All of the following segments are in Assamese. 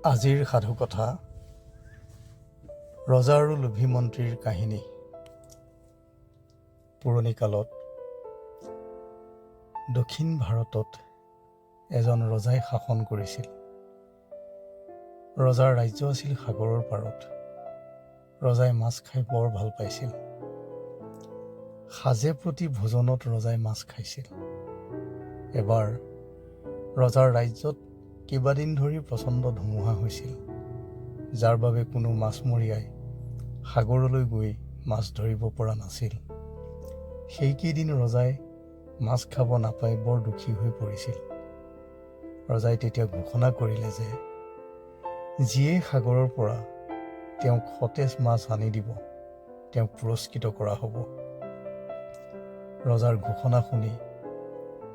আজিৰ সাধুকথা ৰজা আৰু লোভী মন্ত্ৰীৰ কাহিনী। পুৰণি কালত দক্ষিণ ভাৰতত এজন ৰজাই শাসন কৰিছিল। ৰজাৰ ৰাজ্য আছিল সাগৰৰ পাৰত। ৰজাই মাছ খাই বৰ ভাল পাইছিল। সাজে প্ৰতি ভোজনত ৰজাই মাছ খাইছিল। এবাৰ ৰজাৰ ৰাজ্যত কেইবাদিন ধৰি প্ৰচণ্ড ধুমুহা হৈছিল, যাৰ বাবে কোনো মাছমৰীয়াই সাগৰলৈ গৈ মাছ ধৰিব পৰা নাছিল। সেইকেইদিন ৰজাই মাছ খাব নাপাই বৰ দুখী হৈ পৰিছিল। ৰজাই তেতিয়া ঘোষণা কৰিলে যে যিয়ে সাগৰৰ পৰা তেওঁক সতেজ মাছ আনি দিব, তেওঁক পুৰস্কৃত কৰা হ'ব। ৰজাৰ ঘোষণা শুনি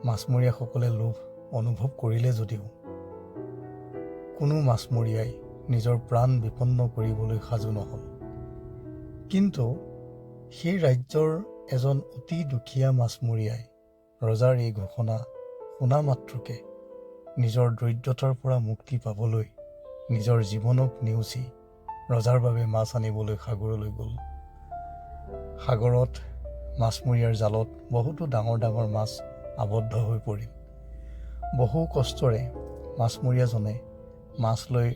মাছমৰীয়াসকলে লোভ অনুভৱ কৰিলে যদিও কোনো মাছমৰীয়াই নিজৰ প্ৰাণ বিপন্ন কৰিবলৈ সাজু নহ'ল। কিন্তু সেই ৰাজ্যৰ এজন অতি দুখীয়া মাছমৰীয়াই ৰজাৰ এই ঘোষণা শুনা মাত্ৰকে নিজৰ দৰিদ্ৰতাৰ পৰা মুক্তি পাবলৈ নিজৰ জীৱনক নেওচি ৰজাৰ বাবে মাছ আনিবলৈ সাগৰলৈ গ'ল। সাগৰত মাছমৰীয়াৰ জালত বহুতো ডাঙৰ ডাঙৰ মাছ আবদ্ধ হৈ পৰিল। বহু কষ্টৰে মাছমৰীয়াজনে মাছ লৈ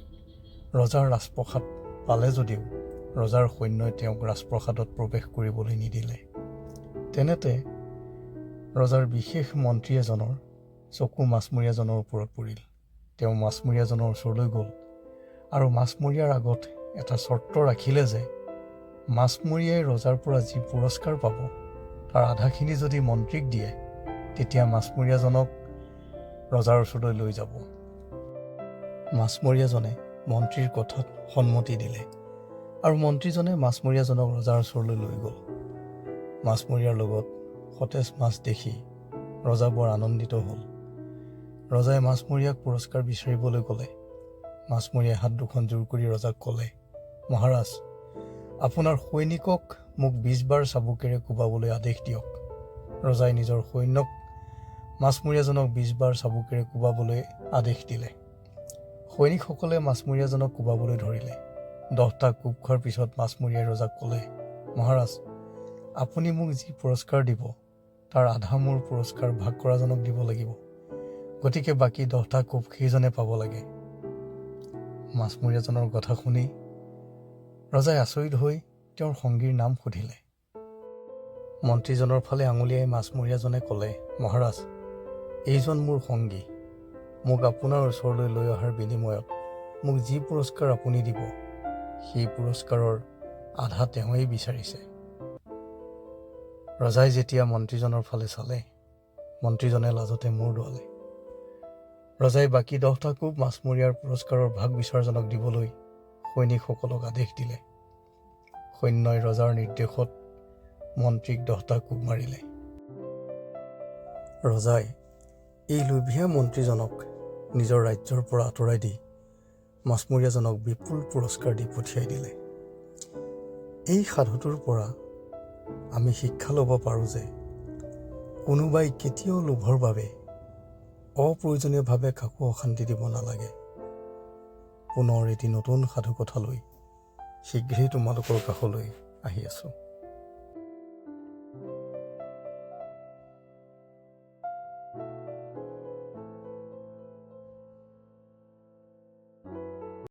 ৰজাৰ ৰাজপ্ৰসাদ পালে যদিও ৰজাৰ সৈন্যই তেওঁক ৰাজপ্ৰসাদত প্ৰৱেশ কৰিবলৈ নিদিলে। তেনেতে ৰজাৰ বিশেষ মন্ত্ৰী এজনৰ চকু মাছমৰীয়াজনৰ ওপৰত পৰিল। তেওঁ মাছমৰীয়াজনৰ ওচৰলৈ গ'ল আৰু মাছমৰীয়াৰ আগত এটা চৰ্ত ৰাখিলে যে মাছমৰীয়াই ৰজাৰ পৰা যি পুৰস্কাৰ পাব তাৰ আধাখিনি যদি মন্ত্ৰীক দিয়ে, তেতিয়া মাছমৰীয়াজনক ৰজাৰ ওচৰলৈ লৈ যাব। মাছমৰীয়াজনে মন্ত্ৰীৰ কথাত সন্মতি দিলে আৰু মন্ত্ৰীজনে মাছমৰীয়াজনক ৰজাৰ ওচৰলৈ লৈ গ'ল। মাছমৰীয়াৰ লগত সতেজ মাছ দেখি ৰজা বৰ আনন্দিত হ'ল। ৰজাই মাছমৰীয়াক পুৰস্কাৰ বিচাৰিবলৈ ক'লে। মাছমৰীয়াই হাত দুখন জোৰ কৰি ৰজাক ক'লে, মহাৰাজ, আপোনাৰ সৈনিকক মোক 20 বাৰ চাবুকেৰে কোবাবলৈ আদেশ দিয়ক। ৰজাই নিজৰ সৈন্যক মাছমৰীয়াজনক 20 বাৰ চাবুকেৰে কোবাবলৈ আদেশ দিলে। সৈনিকসকলে মাছমৰীয়াজনক কোবাবলৈ ধৰিলে। 10টা কোব খোৱাৰ পিছত মাছমৰীয়াই ৰজাক ক'লে, মহাৰাজ, আপুনি মোক যি পুৰস্কাৰ দিব তাৰ আধা মোৰ পুৰস্কাৰ ভাগ কৰাজনক দিব লাগিব। গতিকে বাকী 10টা কোব সেইজনে পাব লাগে। মাছমৰীয়াজনৰ কথা শুনি ৰজাই আচৰিত হৈ তেওঁৰ সঙ্গীৰ নাম সুধিলে। মন্ত্ৰীজনৰ ফালে আঙুলিয়াই মাছমৰীয়াজনে ক'লে, মহাৰাজ, এইজন মোৰ সঙ্গী। মোক আপোনাৰ ওচৰলৈ লৈ অহাৰ বিনিময়ত মোক যি পুৰস্কাৰ আপুনি দিব, সেই পুৰস্কাৰৰ আধা তেওঁৱেই বিচাৰিছে। ৰজাই যেতিয়া মন্ত্ৰীজনৰ ফালে চালে, মন্ত্ৰীজনে লাজতে মূৰ দোৱালে। ৰজাই বাকী 10টা কোব মাছমৰীয়াৰ পুৰস্কাৰৰ ভাগ বিচৰাজনক দিবলৈ সৈনিকসকলক আদেশ দিলে। সৈন্যই ৰজাৰ নিৰ্দেশত মন্ত্ৰীক 10টা কোব মাৰিলে। ৰজাই এই লোভীয়া মন্ত্ৰীজনক নিজৰ ৰাজ্যৰ পৰা আঁতৰাই দি মাছমৰীয়াজনক বিপুল পুৰস্কাৰ দি পঠিয়াই দিলে। এই সাধুটোৰ পৰা আমি শিক্ষা ল'ব পাৰোঁ যে কোনোবাই কেতিয়াও লোভৰ বাবে অপ্ৰয়োজনীয়ভাৱে কাকো অশান্তি দিব নালাগে। পুনৰ এটি নতুন সাধুকথা লৈ শীঘ্ৰেই তোমালোকৰ কাষলৈ আহি আছোঁ।